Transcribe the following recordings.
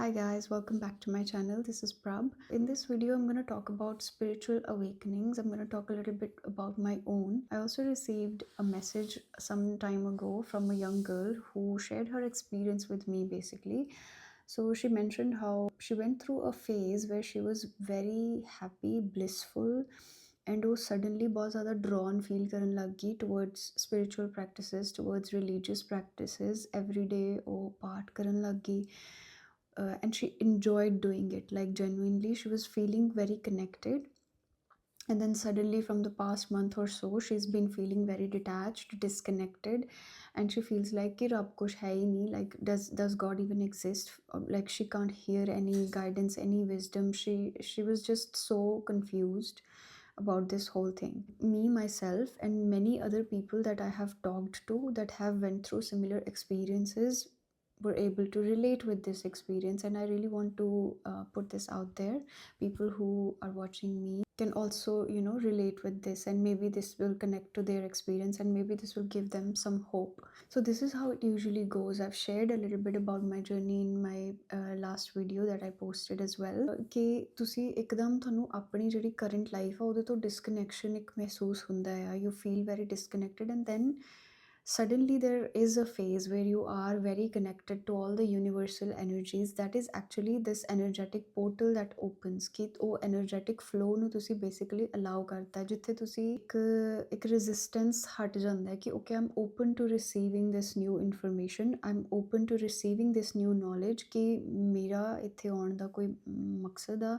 Hi guys, welcome back to my channel. This is Prab. In this video, I'm going to talk about spiritual awakenings. I'm going to talk a little bit about my own. I also received a message some time ago from a young girl who shared her experience with me basically. So she mentioned how she went through a phase where she was very happy, blissful, and वो suddenly बहुत ज़्यादा drawn feel करने लग गई towards spiritual practices, towards religious practices. Every day वो पाठ करने लग गई. And she enjoyed doing it, like genuinely she was feeling very connected. And then suddenly from the past month or so she's been feeling very detached, disconnected, and she feels like कि रब कुछ है ही नहीं, like does God even exist? Like she can't hear any guidance, any wisdom. She was just so confused about this whole thing. Me, myself, and many other people that I have talked to that have went through similar experiences were able to relate with this experience, and I really want to put this out there. People who are watching me can also relate with this, and maybe this will connect to their experience, and maybe this will give them some hope. So this is how it usually goes. I've shared a little bit about my journey in my last video that I posted as well, कि ਤੁਸੀਂ ਇੱਕਦਮ ਤੁਹਾਨੂੰ ਆਪਣੀ ਜਿਹੜੀ current life ਆ ਉਹਦੇ ਤੋਂ disconnection ਇੱਕ ਮਹਿਸੂਸ ਹੁੰਦਾ ਆ. You feel very disconnected, and then suddenly there is a phase where you are very connected to all the universal energies. That is actually this energetic portal that opens, ਕਿ ਉਹ energetic flow ਨੂੰ ਤੁਸੀਂ basically allow ਕਰਤਾ, ਜਿੱਥੇ ਤੁਸੀਂ ਇੱਕ resistance ਹਟ ਜਾਂਦਾ ਹੈ ਕਿ okay, I'm open to receiving this new information, I'm open to receiving this new knowledge, ਕਿ ਮੇਰਾ ਇੱਥੇ ਆਉਣ ਦਾ ਕੋਈ ਮਕਸਦ ਆ,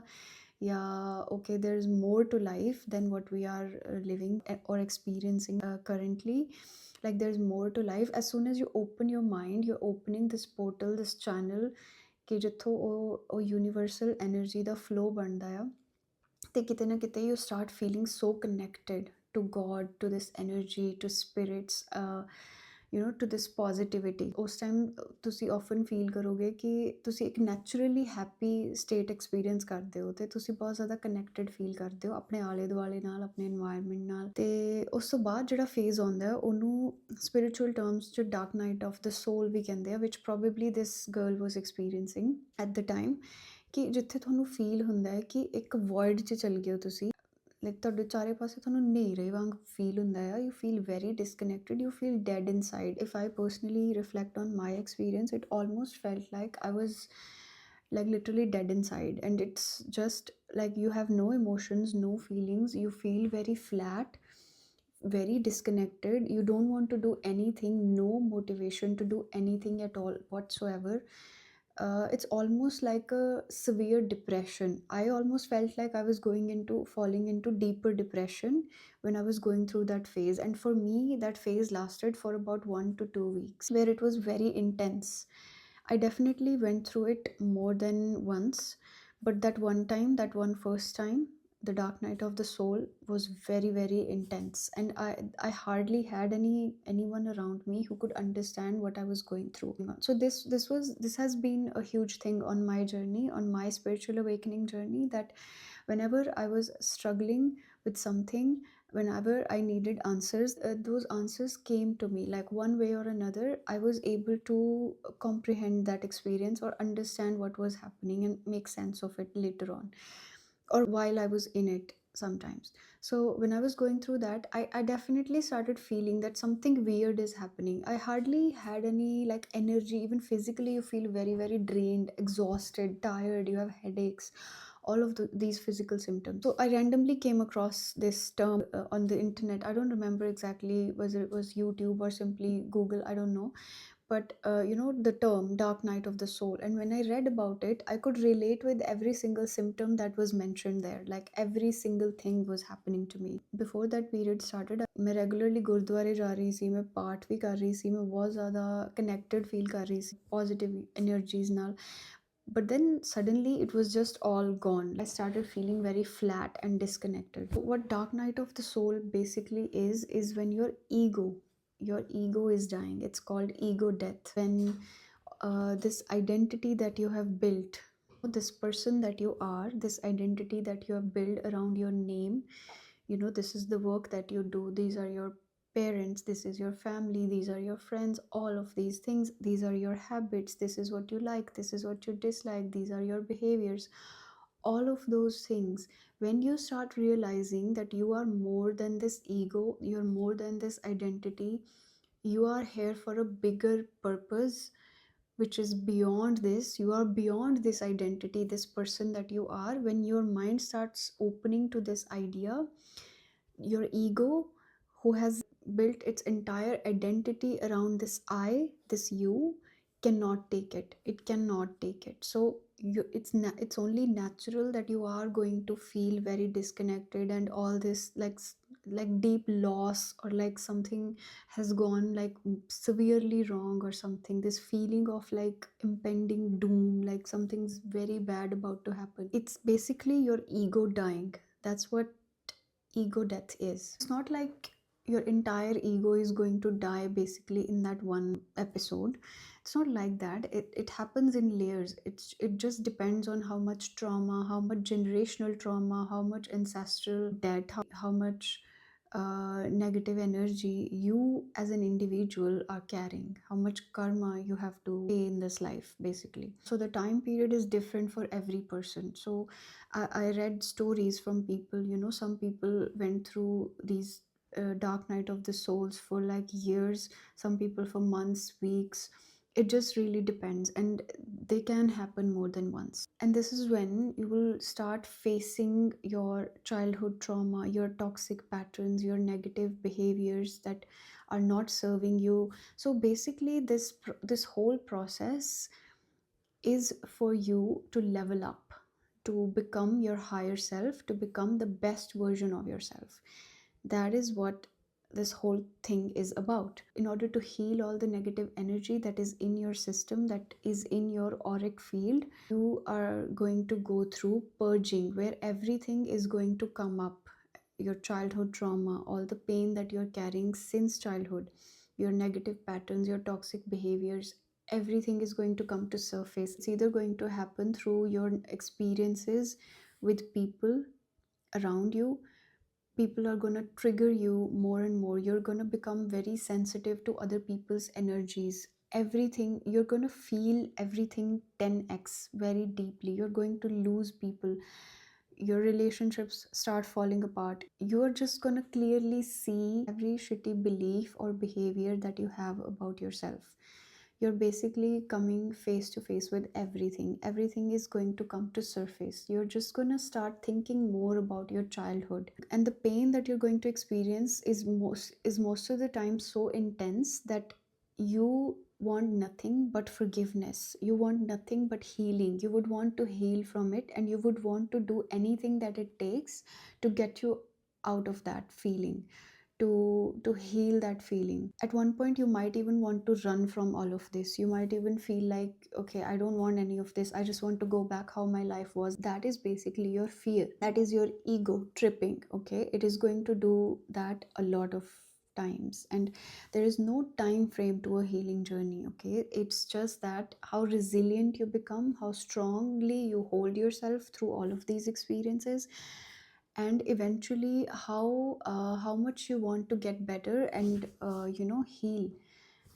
yeah, okay, there's more to life than what we are living or experiencing currently. Like there's more to life. As soon as you open your mind, you're opening this portal, this channel, ਕਿ ਜਿੱਥੋਂ ਉਹ universal energy ਦਾ flow ਬਣਦਾ ਆ, ਤੇ ਕਿਤੇ ਨਾ ਕਿਤੇ you start feeling so connected to God, to this energy, to spirits, to this positivity. ਉਸ ਟਾਈਮ ਤੁਸੀਂ often feel ਕਰੋਗੇ ਕਿ ਤੁਸੀਂ ਇੱਕ naturally happy state experience ਕਰਦੇ ਹੋ, ਤੇ ਤੁਸੀਂ ਬਹੁਤ ਜ਼ਿਆਦਾ connected feel ਕਰਦੇ ਹੋ ਆਪਣੇ ਆਲੇ ਦੁਆਲੇ ਨਾਲ, ਆਪਣੇ environment ਨਾਲ. ਤੇ ਉਸ ਤੋਂ ਬਾਅਦ ਜਿਹੜਾ phase ਆਉਂਦਾ ਹੈ ਉਹਨੂੰ spiritual terms 'ਚ dark night of the soul ਵੀ ਕਹਿੰਦੇ ਆ, which probably this girl was experiencing at the time. ਕਿ ਜਿੱਥੇ ਤੁਹਾਨੂੰ ਫੀਲ ਹੁੰਦਾ ਹੈ ਕਿ ਇੱਕ ਵਰਡ 'ਚ ਚਲ ਗਏ ਹੋ ਤੁਸੀਂ, ਲਾਈਕ ਤੁਹਾਡੇ ਚਾਰੇ ਪਾਸੇ ਤੁਹਾਨੂੰ ਹਨੇਰੇ ਵਾਂਗ ਫੀਲ ਹੁੰਦਾ ਆ. You feel very disconnected, you feel dead inside. If I personally reflect on my experience, it almost felt like I was like literally dead inside, and it's just like you have no emotions, no feelings, you feel very flat, very disconnected. You don't want to do anything, no motivation to do anything at all whatsoever. It's almost like a severe depression. I almost felt like I was falling into deeper depression when I was going through that phase. And for me, that phase lasted for about 1 to 2 weeks, where it was very intense. I definitely went through it more than once, but that one time, that one first time, the dark night of the soul was very, very intense, and I hardly had anyone around me who could understand what I was going through. So this has been a huge thing on my journey, on my spiritual awakening journey, that whenever I was struggling with something, whenever I needed answers, those answers came to me. Like one way or another, I was able to comprehend that experience or understand what was happening and make sense of it later on, or while I was in it sometimes. So when I was going through that, I definitely started feeling that something weird is happening. I hardly had any like energy, even physically you feel very, very drained, exhausted, tired, you have headaches, all of these physical symptoms. So I randomly came across this term on the internet. I don't remember exactly whether it was YouTube or simply Google, I don't know. But the term dark night of the soul, and when I read about it, I could relate with every single symptom that was mentioned there. Like every single thing was happening to me. Before that period started, मैं regularly गुरुद्वारे जा रही थी, मैं पाठ भी कर रही थी, मैं बहुत ज़्यादा connected feel कर रही थी positive energies नाल. But then suddenly it was just all gone. I started feeling very flat and disconnected. What dark night of the soul basically is when your ego is dying. It's called ego death. When this identity that you have built, this person that you are, this identity that you have built around your name, this is the work that you do, these are your parents, this is your family, these are your friends, all of these things, these are your habits, this is what you like, this is what you dislike, these are your behaviors, all of those things. When you start realizing that you are more than this ego, you're more than this identity, you are here for a bigger purpose, which is beyond this, you are beyond this identity, this person that you are. When your mind starts opening to this idea, your ego, who has built its entire identity around this I, this you, cannot take it. It cannot take it. So it's only natural that you are going to feel very disconnected and all this, like deep loss, or like something has gone like severely wrong or something, this feeling of like impending doom, like something's very bad about to happen. It's basically your ego dying. That's what ego death is. It's not like your entire ego is going to die basically in that one episode. It's not like that. It happens in layers. It just depends on how much trauma, how much generational trauma, how much ancestral debt, how much negative energy you as an individual are carrying, how much karma you have to pay in this life basically. So the time period is different for every person. So I read stories from people, some people went through these dark night of the souls for like years, some people for months, weeks. It just really depends, and they can happen more than once. And this is when you will start facing your childhood trauma, your toxic patterns, your negative behaviors that are not serving you. So basically this whole process is for you to level up, to become your higher self, to become the best version of yourself. That is what this whole thing is about. In order to heal all the negative energy that is in your system, that is in your auric field, you are going to go through purging, where everything is going to come up. Your childhood trauma, all the pain that you're carrying since childhood, your negative patterns, your toxic behaviors, everything is going to come to surface. It's either going to happen through your experiences with people around you. People are going to trigger you more and more. You're going to become very sensitive to other people's energies. Everything, you're going to feel everything 10x very deeply. You're going to lose people, your relationships start falling apart. You're just going to clearly see every shitty belief or behavior that you have about yourself. You're basically coming face to face with everything. Everything is going to come to surface. You're just going to start thinking more about your childhood, and the pain that you're going to experience is most of the time so intense that you want nothing but forgiveness. You want nothing but healing. You would want to heal from it, and you would want to do anything that it takes to get you out of that feeling, to heal that feeling. At one point you might even want to run from all of this. You might even feel like, okay, I don't want any of this, I just want to go back how my life was. That is basically your fear. That is your ego tripping. Okay, it is going to do that a lot of times, and there is no time frame to a healing journey. Okay, it's just that how resilient you become, how strongly you hold yourself through all of these experiences, and eventually how much you want to get better and heal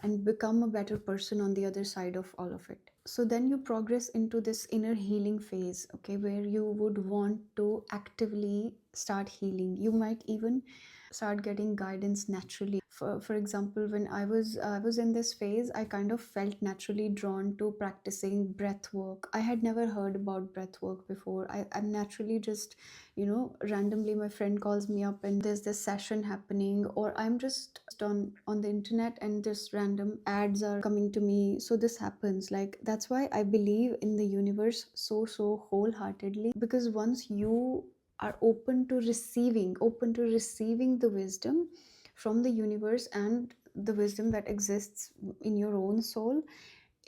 and become a better person on the other side of all of it. So then you progress into this inner healing phase, okay, where you would want to actively start healing. You might even start getting guidance naturally. For example, when I was in this phase, I kind of felt naturally drawn to practicing breath work. I had never heard about breath work before. I'm naturally just, randomly my friend calls me up and there's this session happening, or I'm just on the internet and just random ads are coming to me. So this happens. Like, that's why I believe in the universe so wholeheartedly, because once you are open to receiving the wisdom from the universe and the wisdom that exists in your own soul,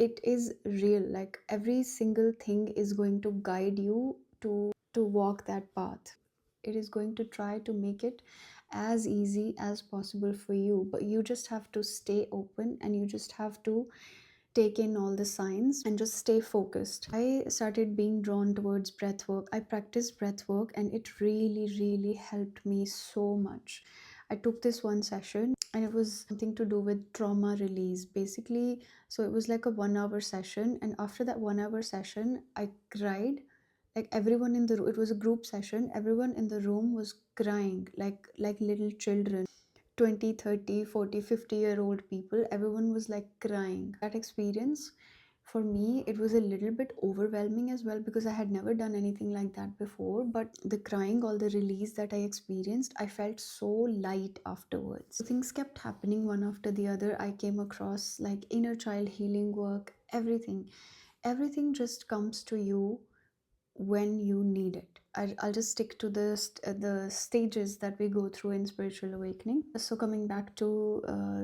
it is real. Like, every single thing is going to guide you to walk that path. It is going to try to make it as easy as possible for you, but you just have to stay open, and you just have to take in all the signs and just stay focused. I started being drawn towards breath work. I practiced breath work, and it really helped me so much. I took this one session and it was something to do with trauma release. Basically, so it was like a 1 hour session, and after that 1 hour session, I cried. Like everyone in the it was a group session. Everyone in the room was crying like little children. 20, 30, 40, 50-year old people, everyone was like crying. That experience for me, it was a little bit overwhelming as well because I had never done anything like that before. But the crying, all the release that I experienced, I felt so light afterwards. So things kept happening one after the other. I came across like inner child healing work, everything just comes to you when you need it. I'll just stick to the stages that we go through in spiritual awakening. So coming back to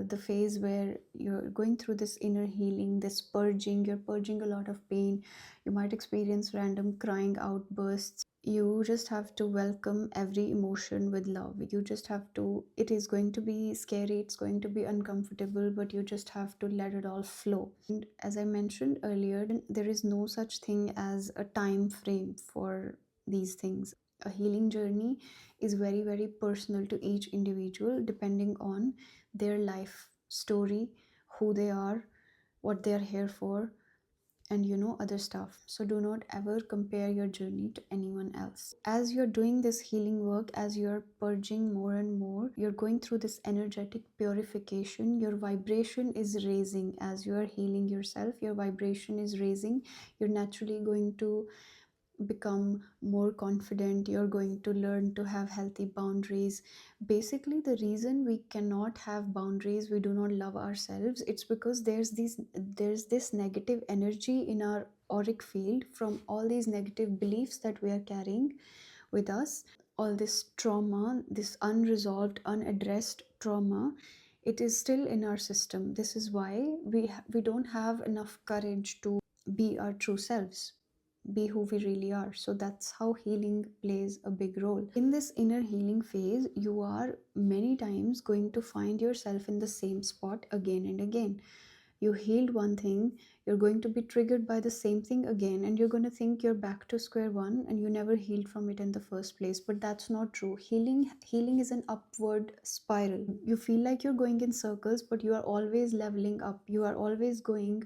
the phase where you're going through this inner healing, this purging, you're purging a lot of pain. You might experience random crying outbursts. You just have to welcome every emotion with love. You just have to, it is going to be scary, it's going to be uncomfortable, but you just have to let it all flow. And as I mentioned earlier, there is no such thing as a time frame for these things. A healing journey is very, very personal to each individual depending on their life story, who they are, what they're here for, and other stuff. So do not ever compare your journey to anyone else. As you're doing this healing work, as you're purging more and more, you're going through this energetic purification. Your vibration is raising. As you're healing yourself, your vibration is raising. You're naturally going to become more confident. You're going to learn to have healthy boundaries. Basically, the reason we cannot have boundaries, we do not love ourselves, it's because there's this negative energy in our auric field from all these negative beliefs that we are carrying with us. All this trauma, this unresolved, unaddressed trauma, it is still in our system. This is why we don't have enough courage to be our true selves, be who we really are. So that's how healing plays a big role. In this inner healing phase, you are many times going to find yourself in the same spot again and again. You healed one thing, you're going to be triggered by the same thing again, and you're going to think you're back to square one and you never healed from it in the first place. But that's not true. Healing is an upward spiral. You feel like you're going in circles, but you are always leveling up. You are always going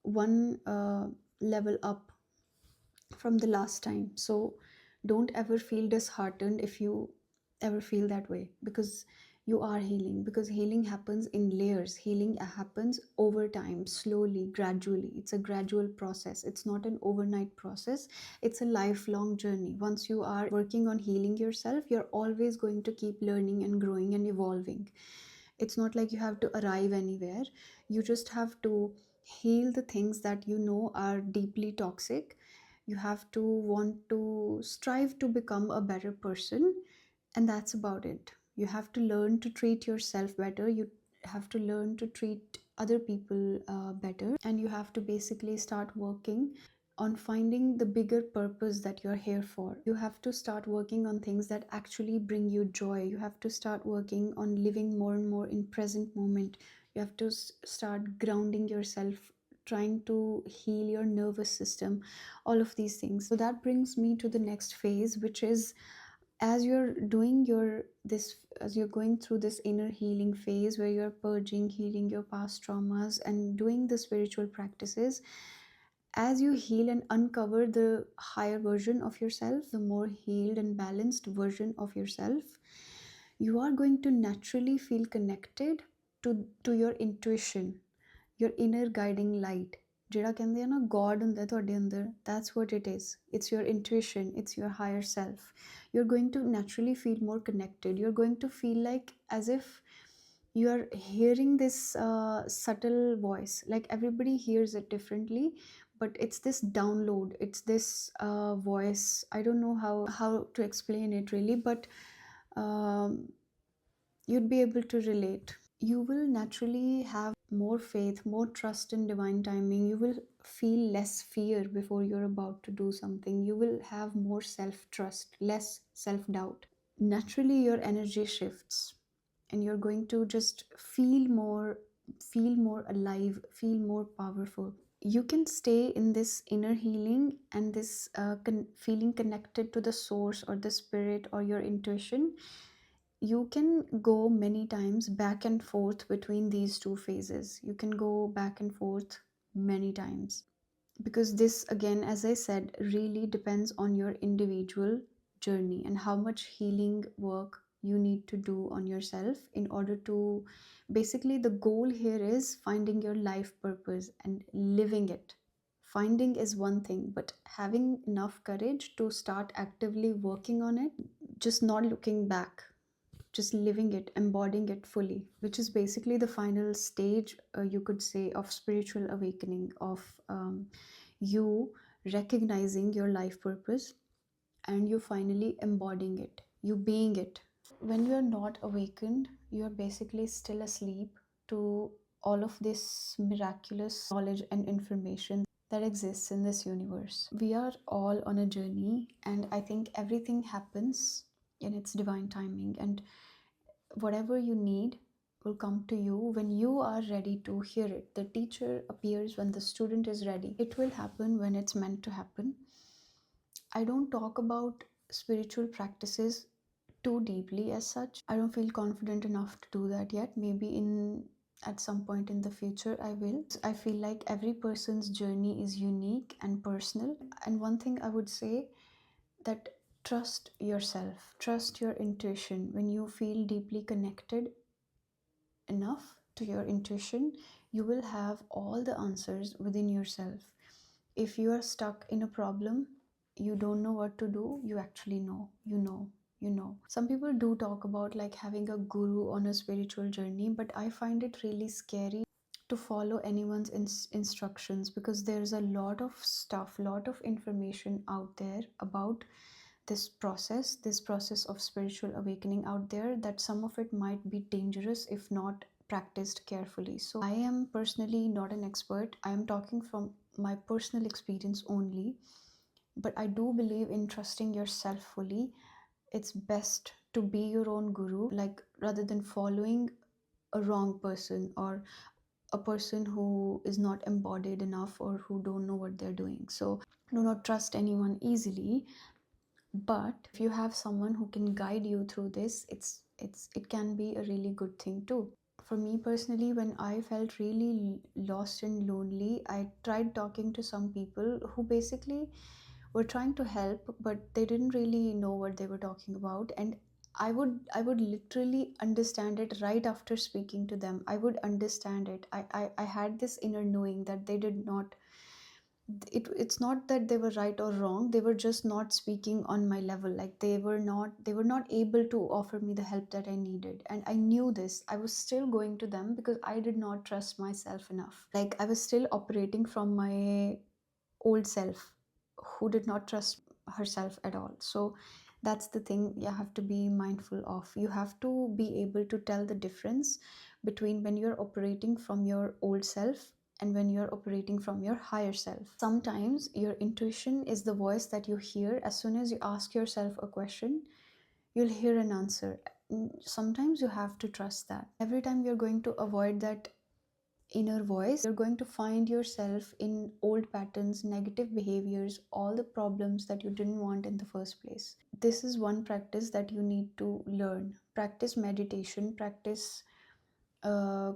one level up from the last time. So don't ever feel disheartened if you ever feel that way, because you are healing. Because healing happens in layers, healing happens over time, slowly, gradually. It's a gradual process, it's not an overnight process. It's a lifelong journey. Once you are working on healing yourself, you're always going to keep learning and growing and evolving. It's not like you have to arrive anywhere. You just have to heal the things that you know are deeply toxic. You have to want to strive to become a better person, and that's about it. You have to learn to treat yourself better. You have to learn to treat other people better, and you have to basically start working on finding the bigger purpose that you're here for. You have to start working on things that actually bring you joy. You have to start working on living more and more in present moment. You have to start grounding yourself, trying to heal your nervous system, all of these things. So that brings me to the next phase, which is, as you're doing as you're going through this inner healing phase where you're purging, healing your past traumas and doing the spiritual practices, as you heal and uncover the higher version of yourself, the more healed and balanced version of yourself, you are going to naturally feel connected to your intuition, your inner guiding light. ਜਿਹੜਾ ਕਹਿੰਦੇ ਆ ਨਾ God ਹੁੰਦਾ ਤੁਹਾਡੇ ਅੰਦਰ, that's what it is. It's your intuition, it's your higher self. You're going to naturally feel more connected. You're going to feel like as if you are hearing this subtle voice. Like everybody hears it differently, but it's this download, it's this voice. I don't know how to explain it really, but um, you'd be able to relate. You will naturally have more faith, more trust in divine timing. You will feel less fear before you're about to do something. You will have more self trust, less self doubt. Naturally, your energy shifts and you're going to just feel more alive, feel more powerful. You can stay in this inner healing and this feeling connected to the source or the spirit or your intuition You can go many times back and forth between these two phases. You can go back and forth many times, because this, again, as I said, really depends on your individual journey and how much healing work you need to do on yourself in order to, basically, the goal here is finding your life purpose and living it. Finding is one thing, but having enough courage to start actively working on it, just not looking back, just living it, embodying it fully, which is basically the final stage, you could say, of spiritual awakening, of you recognizing your life purpose and you finally embodying it, you being it. When you're not awakened, you're basically still asleep to all of this miraculous knowledge and information that exists in this universe. We are all on a journey, and I think everything happens in its divine timing, and whatever you need will come to you when you are ready to hear it. The teacher appears when the student is ready. It will happen when it's meant to happen. I don't talk about spiritual practices too deeply as such. I don't feel confident enough to do that yet. Maybe in at some point in the future I will. I feel like every person's journey is unique and personal. And one thing I would say, that trust yourself, trust your intuition. When you feel deeply connected enough to your intuition, you will have all the answers within yourself. If you are stuck in a problem, you don't know what to do, you actually know, you know. Some people do talk about like having a guru on a spiritual journey, but I find it really scary to follow anyone's instructions, because there's a lot of stuff, lot of information out there about this process of spiritual awakening out there, that some of it might be dangerous if not practiced carefully. So I am personally not an expert, I am talking from my personal experience only, but I do believe in trusting yourself fully. It's best to be your own guru, like, rather than following a wrong person or a person who is not embodied enough or who don't know what they're doing. So do not trust anyone easily, but if you have someone who can guide you through this, it can be a really good thing too. For me personally, when I felt really lost and lonely, I tried talking to some people who basically were trying to help, but they didn't really know what they were talking about. And I would literally understand it right after speaking to them. I would understand it. I had this inner knowing that they did not, it's not that they were right or wrong, they were just not speaking on my level. Like, they were not able to offer me the help that I needed, and I knew this. I was still going to them because I did not trust myself enough. Like, I was still operating from my old self, who did not trust herself at all. So that's the thing you have to be mindful of. You have to be able to tell the difference between when you're operating from your old self and when you're operating from your higher self. Sometimes your intuition is the voice that you hear as soon as you ask yourself a question. You'll hear an answer. Sometimes you have to trust that. Every time you're going to avoid that inner voice, you're going to find yourself in old patterns, negative behaviors, all the problems that you didn't want in the first place. This is one practice that you need to learn. Practice meditation, practice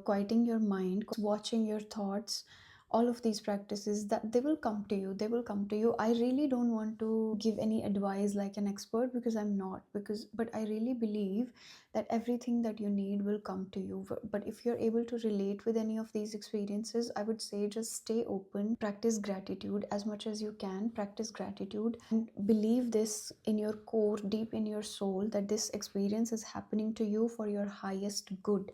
quieting your mind, watching your thoughts. All of these practices, that they will come to you, they will come to you. I really don't want to give any advice like an expert, because I'm not, but I really believe that everything that you need will come to you. But if you're able to relate with any of these experiences, I would say just stay open, practice gratitude as much as you can, practice gratitude, and believe this in your core, deep in your soul, that this experience is happening to you for your highest good.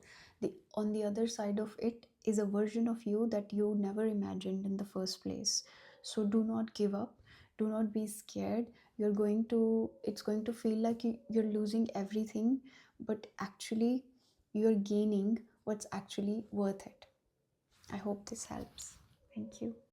On the other side of it is a version of you that you never imagined in the first place. So do not give up, do not be scared. It's going to feel like you're losing everything, but actually you're gaining what's actually worth it. I hope this helps. Thank you.